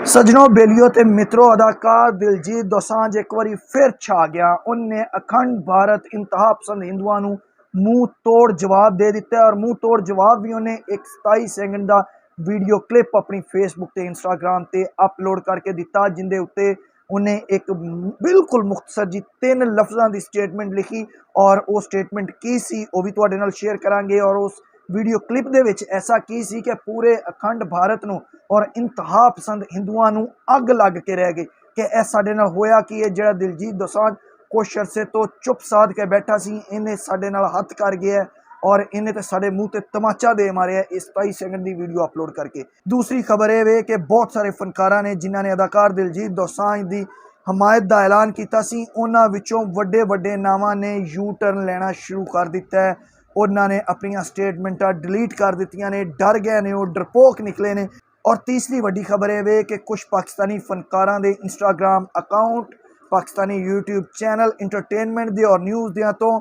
सजनों बेलियो ते मित्रों अदाकार दिलजीत दोसांझ एक बारी फिर छा गया। उनने अखंड भारत इंतहा पसंद हिंदुओं ਨੂੰ मुंह तोड़ जवाब दे दिता है और मुंह तोड़ जवाब भी उन्हें एक 27 सेकंड का वीडियो क्लिप अपनी फेसबुक ते इंस्टाग्राम ते अपलोड करके दिता, जिंदे उत्ते उन्हें एक बिल्कुल मुख्तसर जी 3 लफ्ज़ों की स्टेटमेंट लिखी और वो स्टेटमेंट की सी वो भी तुहाडे नाल शेयर करांगे। और उस वीडियो क्लिप दे विच ऐसा की सी कि पूरे अखंड भारत नूं और इंतहा पसंद हिंदुओं नूं अग लग के रह गई कि यह साडे नाल होया कि है। जिहड़ा दिलजीत दोसांझ कुछ अरसे तो चुप साध के बैठा सी, इन्हें साडे नाल हथ कर गया और इन्हें तो साडे मुंह ते तमाचा दे मारिया इस 27 सेकंड की वीडियो अपलोड करके। दूसरी खबर यह वे कि बहुत सारे फनकारां ने जिन्हां ने अदाकार दिलजीत दोसांझ की हमायत का ऐलान किया सी, उन्हां विचों वड्डे वड्डे नावां ने यू टर्न लेना शुरू कर दिता है। उन्होंने अपन स्टेटमेंटा डिलीट कर दित्तियां ने, डर गए ने, वो डरपोक निकले ने। और तीसरी वड्डी खबर है वे कि कुछ पाकिस्तानी फनकारां दे Instagram account, Pakistani YouTube channel entertainment दे और न्यूज़ दियां तो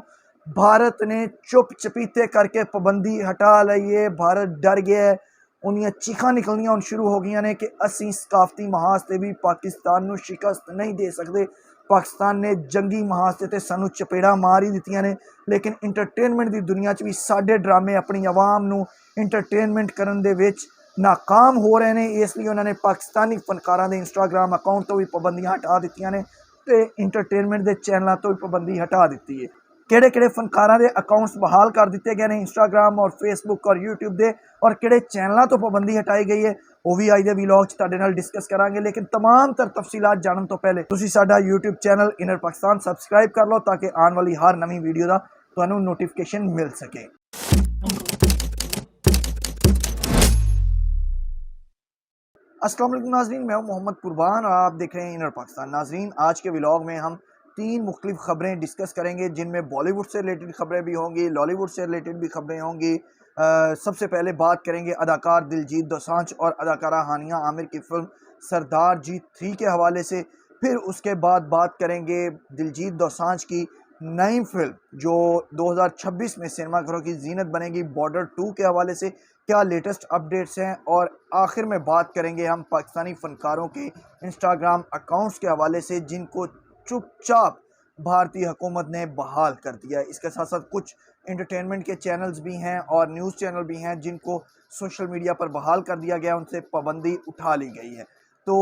भारत ने चुप चपीते करके पाबंदी हटा ली है। भारत डर गया है, उन्दियां चीखां निकलनियां हुण शुरू हो गई ने कि असीं सकाफती महाज से भी पाकिस्तान नूं शिकस्त नहीं दे सकते। पाकिस्तान ने जंगी महाज से सानू चपेड़ा मार ही दित्तियां ने, लेकिन इंटरटेनमेंट की दुनिया च भी साडे ड्रामे अपनी आवाम नूं इंटरटेनमेंट करन दे विच नाकाम हो रहे हैं। इसलिए उन्होंने पाकिस्तानी फनकारां दे इंस्टाग्राम अकाउंट तो भी पाबंदियां हटा दित्तियां ने ते इंटरटेनमेंट के चैनलों तो भी पाबंदी हटा दी है। किहड़े किहड़े फनकारां दे अकाउंट्स बहाल कर दिए गए हैं इंस्टाग्राम और फेसबुक और यूट्यूब दे, और किहड़े चैनलों तो पाबंदी हटाई गई है, वो भी अज दे वीलॉग च तुहाडे नाल डिस्कस करांगे। लेकिन तमाम तर तफसीलात जानने तो पहले तुसीं साडा YouTube channel inner Pakistan subscribe कर लो ताकि आने वाली हर नवी वीडियो का तुहानूं नोटिफिकेशन मिल सके। अस्सलाम वालेकुम नाजरीन, मैं हूं मोहम्मद कुर्बान और आप देख रहे हैं इनर पाकिस्तान। नाजरीन, आज के व्लॉग में हम 3 मुख्तलिफ खबरें डिस्कस करेंगे, जिनमें बॉलीवुड से रिलेटेड खबरें भी होंगी, लॉलीवुड से रिलेटेड भी खबरें होंगी। सबसे पहले बात करेंगे अदाकार दिलजीत दोसांझ और अदाकारा हानिया आमिर की फिल्म सरदार जी 3 के हवाले से। फिर उसके बाद बात करेंगे दिलजीत दोसांझ की नई फिल्म जो 2026 में सिनेमाघरों की जीनत बनेगी, बॉर्डर 2 के हवाले से क्या लेटेस्ट अपडेट्स हैं। और आखिर में बात करेंगे हम पाकिस्तानी फनकारों के इंस्टाग्राम अकाउंट्स के हवाले से, जिनको चुपचाप भारतीय हुकूमत ने बहाल कर दिया है। इसके साथ साथ कुछ इंटरटेनमेंट के चैनल्स भी हैं और न्यूज़ चैनल भी हैं जिनको सोशल मीडिया पर बहाल कर दिया गया, उनसे पाबंदी उठा ली गई है। तो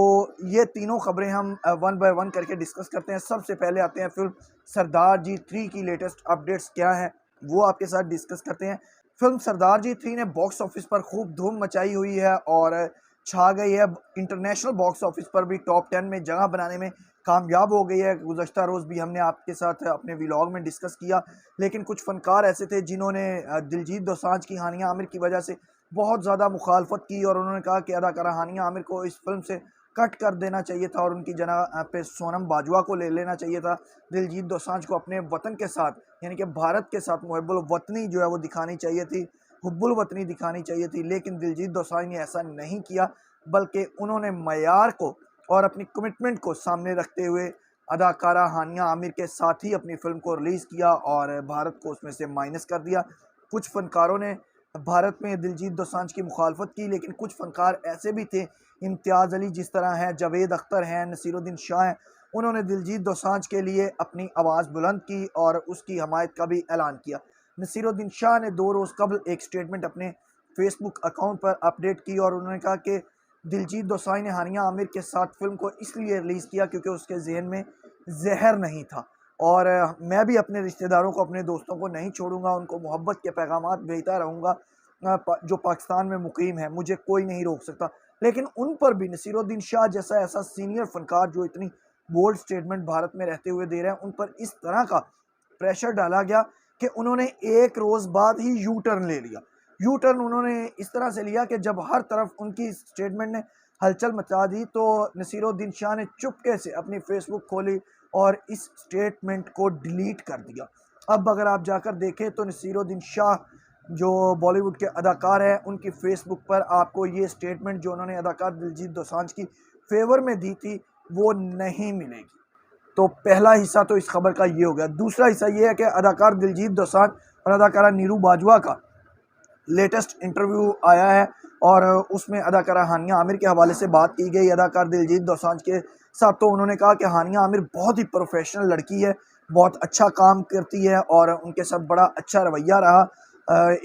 ये तीनों खबरें हम वन बाय वन करके डिस्कस करते हैं। सबसे पहले आते हैं फिल्म सरदार जी 3 की लेटेस्ट अपडेट्स क्या हैं, वो आपके साथ डिस्कस करते हैं। फिल्म सरदार जी 3 ने बॉक्स ऑफिस पर खूब धूम मचाई हुई है और छा गई है। इंटरनेशनल बॉक्स ऑफिस पर भी टॉप 10 में जगह बनाने में कामयाब हो गई है। गुज़श्ता रोज़ भी हमने आपके साथ अपने व्लॉग में डिस्कस किया। लेकिन कुछ फ़नकार ऐसे थे जिन्होंने दिलजीत दोसांझ की हानिया आमिर की वजह से बहुत ज़्यादा मुखालफत की और उन्होंने कहा कि अदाकारा हानिया आमिर को इस फिल्म से कट कर देना चाहिए था और उनकी जगह पे सोनम बाजवा को ले लेना चाहिए था। दिलजीत दोसांझ को अपने वतन के साथ यानी कि भारत के साथ मुहब्बुल वतनी जो है वो दिखानी चाहिए थी, हुब्बुल वतनी दिखानी चाहिए थी। लेकिन दिलजीत दोसांझ ने ऐसा नहीं किया, बल्कि उन्होंने मयार को और अपनी कमिटमेंट को सामने रखते हुए अदाकारा हानिया आमिर के साथ ही अपनी फिल्म को रिलीज़ किया और भारत को उसमें से माइनस कर दिया। कुछ फनकारों ने भारत में दिलजीत दोसांझ की मुखालफत की, लेकिन कुछ फनकार ऐसे भी थे, इम्तियाज़ अली जिस तरह हैं, जावेद अख्तर हैं, नसीरुद्दीन शाह हैं, उन्होंने दिलजीत दोसांझ के लिए अपनी आवाज़ बुलंद की और उसकी हमायत का भी ऐलान किया। नसीरुद्दीन शाह ने 2 रोज़ कबल एक स्टेटमेंट अपने फेसबुक अकाउंट पर अपडेट की और उन्होंने कहा कि दिलजीत दोसांझ ने हानिया आमिर के साथ फिल्म को इसलिए रिलीज़ किया क्योंकि उसके जहन में जहर नहीं था और मैं भी अपने रिश्तेदारों को, अपने दोस्तों को नहीं छोड़ूंगा, उनको मोहब्बत के पैगामात भेजता रहूँगा जो पाकिस्तान में मुकीम है, मुझे कोई नहीं रोक सकता। लेकिन उन पर भी नसीरुद्दीन शाह जैसा ऐसा सीनियर फनकार जो इतनी बोल्ड स्टेटमेंट भारत में रहते हुए दे रहे हैं, उन पर इस तरह का प्रेशर डाला गया कि उन्होंने एक रोज़ बाद ही यू टर्न ले लिया। यू टर्न उन्होंने इस तरह से लिया कि जब हर तरफ उनकी स्टेटमेंट ने हलचल मचा दी तो नसीरुद्दीन शाह ने चुपके से अपनी फेसबुक खोली और इस स्टेटमेंट को डिलीट कर दिया। अब अगर आप जाकर देखें तो नसीरुद्दीन शाह जो बॉलीवुड के अदाकार हैं, उनकी फेसबुक पर आपको ये स्टेटमेंट जो उन्होंने अदाकार दिलजीत दोसांझ की फेवर में दी थी वो नहीं मिलेगी। तो पहला हिस्सा तो इस खबर का ये हो गया। दूसरा हिस्सा ये है कि अदाकार दिलजीत दोसांझ और अदाकारा नीरू बाजवा का लेटेस्ट इंटरव्यू आया है और उसमें अदाकारा हानिया आमिर के हवाले से बात की गई अदाकार दिलजीत दोसांझ के साथ। तो उन्होंने कहा कि हानिया आमिर बहुत ही प्रोफेशनल लड़की है, बहुत अच्छा काम करती है और उनके साथ बड़ा अच्छा रवैया रहा।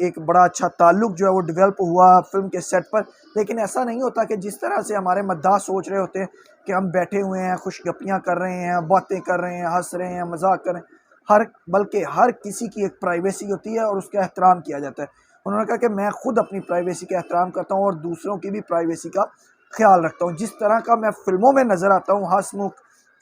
एक बड़ा अच्छा ताल्लुक जो है वो डेवलप हुआ फिल्म के सेट पर। लेकिन ऐसा नहीं होता कि जिस तरह से हमारे मद्दाह सोच रहे होते हैं कि हम बैठे हुए हैं, खुशगपियाँ कर रहे हैं, बातें कर रहे हैं, हंस रहे हैं, मजाक कर रहे हैं, बल्कि हर किसी की एक प्राइवेसी होती है और उसका एहतराम किया जाता है। उन्होंने कहा कि मैं खुद अपनी प्राइवेसी का एहतराम करता हूँ और दूसरों की भी प्राइवेसी का ख्याल रखता हूँ। जिस तरह का मैं फिल्मों में नज़र आता हूँ हंसमुख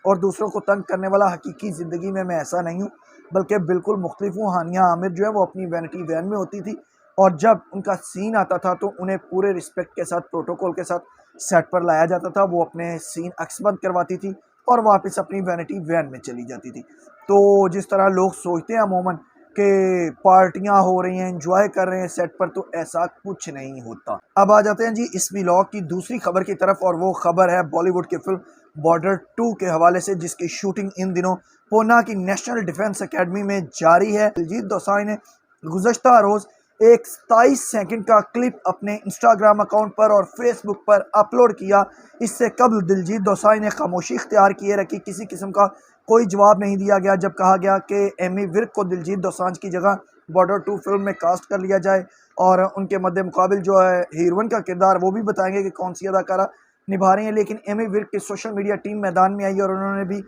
और दूसरों को तंग करने वाला, हकीकी ज़िंदगी में मैं ऐसा नहीं हूँ, बल्कि बिल्कुल मुख्तलिफ हूँ। हानिया आमिर जो है वो अपनी वैनिटी वैन में होती थी और जब उनका सीन आता था तो उन्हें पूरे रिस्पेक्ट के साथ, प्रोटोकॉल के साथ सेट पर लाया जाता था। वो अपने सीन अक्सबंद करवाती थी और वापस अपनी वैनिटी वैन में चली जाती थी। तो जिस तरह लोग सोचते हैं अमूमन कि पार्टियां हो रही हैं, एंजॉय कर रहे हैं सेट पर, तो ऐसा कुछ नहीं होता। अब आ जाते हैं जी इस व्लॉग की दूसरी खबर की तरफ और वो खबर है बॉलीवुड की फिल्म बॉर्डर 2 के हवाले से, जिसकी शूटिंग इन दिनों पूना की नेशनल डिफेंस एकेडमी में जारी है। दिलजीत दोसांझ ने गुज़श्ता रोज़ एक 27 सेकंड का क्लिप अपने इंस्टाग्राम अकाउंट पर और फेसबुक पर अपलोड किया। इससे कबल दिलजीत दोसांझ ने खामोशी इख्तियार किए रखी, किसी किस्म का कोई जवाब नहीं दिया गया जब कहा गया कि एमी विर्क को दिलजीत दोसांझ की जगह बॉर्डर 2 फिल्म में कास्ट कर लिया जाए और उनके मद्दे मुकाबिल जो है हीरोइन का किरदार वो भी बताएंगे कि कौन सी अदाकारा निभा रही हैं। लेकिन एमी विर्क की सोशल मीडिया टीम मैदान में आई और उन्होंने भी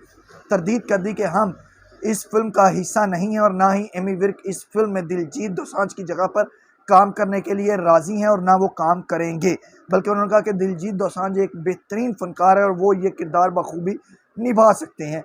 तरदीद कर दी कि हम इस फिल्म का हिस्सा नहीं है और ना ही एमी विर्क इस फिल्म में दिलजीत दोसांझ की जगह पर काम करने के लिए राज़ी हैं और ना वो काम करेंगे। बल्कि उन्होंने कहा कि दिलजीत दोसांझ एक बेहतरीन फनकार है और वो ये किरदार बखूबी निभा सकते हैं।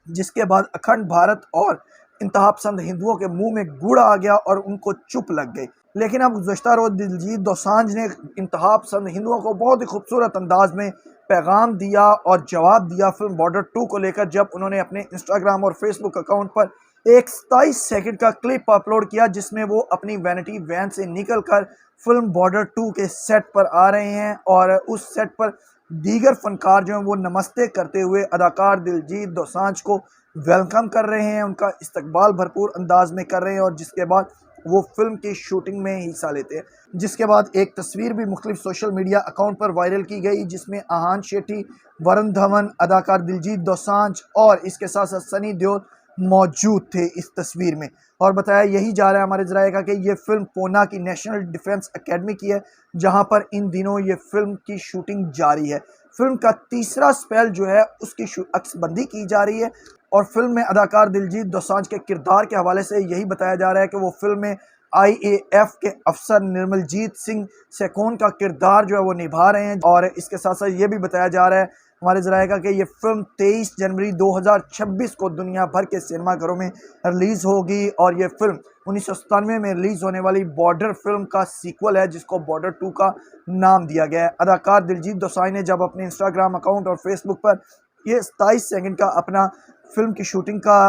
जिसके बाद अखंड भारत और इंतहा पसंद हिंदुओं के मुंह में गुड़ आ गया और उनको चुप लग गई। लेकिन अब गुज़श्ता रोज़ दिलजीत दोसांझ ने इंतहा पसंद हिंदुओं को बहुत ही खूबसूरत अंदाज में पैगाम दिया और जवाब दिया फिल्म बॉर्डर 2 को लेकर, जब उन्होंने अपने इंस्टाग्राम और फेसबुक अकाउंट पर एक 27 सेकंड का क्लिप अपलोड किया जिसमें वो अपनी वैनिटी वैन से निकलकर फिल्म बॉर्डर 2 के सेट पर आ रहे हैं और उस सेट पर दीगर फनकार जो हैं वो नमस्ते करते हुए अदाकार दिलजीत दोसांझ को वेलकम कर रहे हैं, उनका इस्तकबाल भरपूर अंदाज में कर रहे हैं और जिसके बाद वो फिल्म की शूटिंग में हिस्सा लेते हैं। जिसके बाद एक तस्वीर भी मुख्तलिफ सोशल मीडिया अकाउंट पर वायरल की गई जिसमें आहान शेट्टी, वरुण धवन, अदाकार दिलजीत दोसांझ और इसके साथ साथ सनी देओल मौजूद थे इस तस्वीर में। और बताया यही जा रहा है हमारे ज़राए का कि ये फिल्म पूना की नेशनल डिफेंस एकेडमी की है, जहां पर इन दिनों ये फिल्म की शूटिंग जारी है। फिल्म का तीसरा स्पेल जो है उसकी अक्सबंदी की जा रही है और फिल्म में अदाकार दिलजीत दोसांझ के किरदार के हवाले से यही बताया जा रहा है कि वो फिल्म में IAF के अफसर निर्मलजीत सिंह सेकोन का किरदार जो है वो निभा रहे हैं। और इसके साथ साथ ये भी बताया जा रहा है हमारे ज़राए का कि ये फिल्म 23 जनवरी 2026 को दुनिया भर के सिनेमाघरों में रिलीज़ होगी और ये फिल्म 1997 में रिलीज़ होने वाली बॉर्डर फिल्म का सीक्वल है जिसको बॉर्डर 2 का नाम दिया गया है। अदाकार दिलजीत दोसांझ ने जब अपने इंस्टाग्राम अकाउंट और फेसबुक पर ये 27 सेकंड का अपना फिल्म की शूटिंग का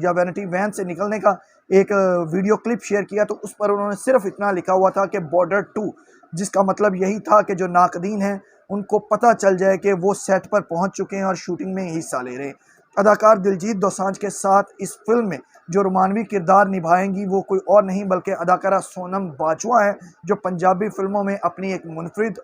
या वैनिटी वैन से निकलने का एक वीडियो क्लिप शेयर किया तो उस पर उन्होंने सिर्फ इतना लिखा हुआ था कि बॉर्डर 2, जिसका मतलब यही था कि जो नाकदीन हैं उनको पता चल जाए कि वो सेट पर पहुंच चुके हैं और शूटिंग में हिस्सा ले रहे हैं। अदाकार दिलजीत दोसांझ के साथ इस फिल्म में जो रोमानवी किरदार निभाएंगी वो कोई और नहीं बल्कि अदाकारा सोनम बाजवा है, जो पंजाबी फिल्मों में अपनी एक मुनफरिद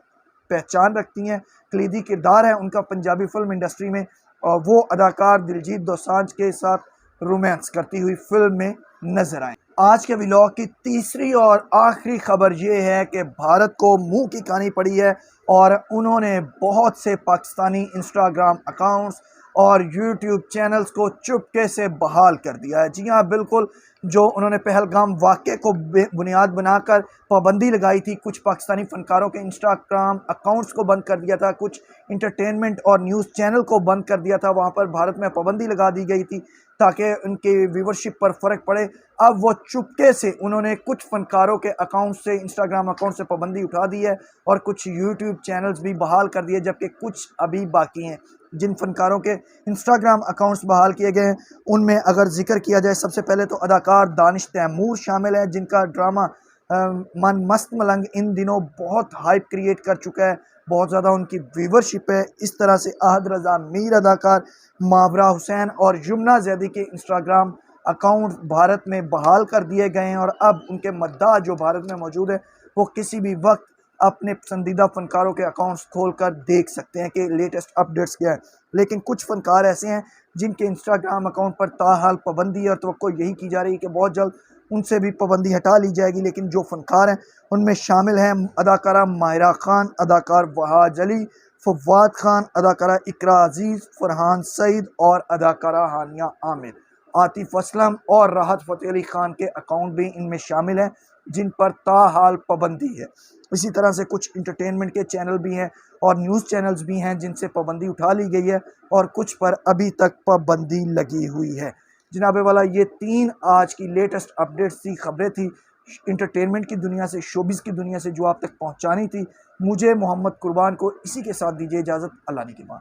पहचान रखती हैं। कलीदी किरदार है उनका पंजाबी फिल्म इंडस्ट्री में और वो अदाकार दिलजीत दोसांझ के साथ रोमांस करती हुई फिल्म में नजर आए। आज के व्लॉग की तीसरी और आखिरी खबर ये है कि भारत को मुंह की कहानी पड़ी है और उन्होंने बहुत से पाकिस्तानी इंस्टाग्राम अकाउंट्स और यूट्यूब चैनल्स को चुपके से बहाल कर दिया है। जी हाँ, बिल्कुल, जो उन्होंने पहलगाम वाक़े को बुनियाद बनाकर पाबंदी लगाई थी, कुछ पाकिस्तानी फ़नकारों के इंस्टाग्राम अकाउंट्स को बंद कर दिया था, कुछ इंटरटेनमेंट और न्यूज़ चैनल को बंद कर दिया था, वहाँ पर भारत में पाबंदी लगा दी गई थी ताकि उनके व्यूवरशिप पर फ़र्क पड़े। अब वो चुपके से उन्होंने कुछ फ़नकारों के अकाउंट से, इंस्टाग्राम अकाउंट से पाबंदी उठा दी है और कुछ यूट्यूब चैनल्स भी बहाल कर दिए, जबकि कुछ अभी बाकी हैं। जिन फ़नकारों के इंस्टाग्राम अकाउंट्स बहाल किए गए हैं उनमें अगर जिक्र किया जाए, सबसे पहले तो अदाकार दानिश तैमूर शामिल है, जिनका ड्रामा मन मस्त मलंग इन दिनों बहुत हाइप क्रिएट कर चुका है, बहुत ज़्यादा उनकी व्यूवरशिप है। इस तरह से अहद रज़ा मीर अदाकार, मावरा हुसैन और यमुना जैदी के इंस्टाग्राम अकाउंट भारत में बहाल कर दिए गए हैं और अब उनके मद्दाह जो भारत में मौजूद है वो किसी भी वक्त अपने पसंदीदा फ़नकारों के अकाउंट्स खोलकर देख सकते हैं कि लेटेस्ट अपडेट्स क्या है। लेकिन कुछ फ़नकार ऐसे हैं जिनके इंस्टाग्राम अकाउंट पर ताहाल पाबंदी है और तवक्को यही की जा रही है कि बहुत जल्द उनसे भी पाबंदी हटा ली जाएगी। लेकिन जो फ़नकार हैं उनमें शामिल हैं अदाकारा माहिरा खान, अदाकार वहाज अली, फवाद खान, अदाकारा इकरा अजीज़, फरहान सईद और अदाकारा हानिया आमिर। आतिफ असलम और राहत फ़तेह अली खान के अकाउंट भी इनमें शामिल हैं जिन पर ताहाल पाबंदी है। इसी तरह से कुछ इंटरटेनमेंट के चैनल भी हैं और न्यूज़ चैनल्स भी हैं जिनसे पाबंदी उठा ली गई है और कुछ पर अभी तक पाबंदी लगी हुई है। जनाबे वाला, ये 3 आज की लेटेस्ट अपडेट्स थी, खबरें थी इंटरटेनमेंट की दुनिया से, शोबिज़ की दुनिया से, जो आप तक पहुंचानी थी। मुझे मोहम्मद कुर्बान को इसी के साथ दीजिए इजाज़त। अल्लाह ने की मान।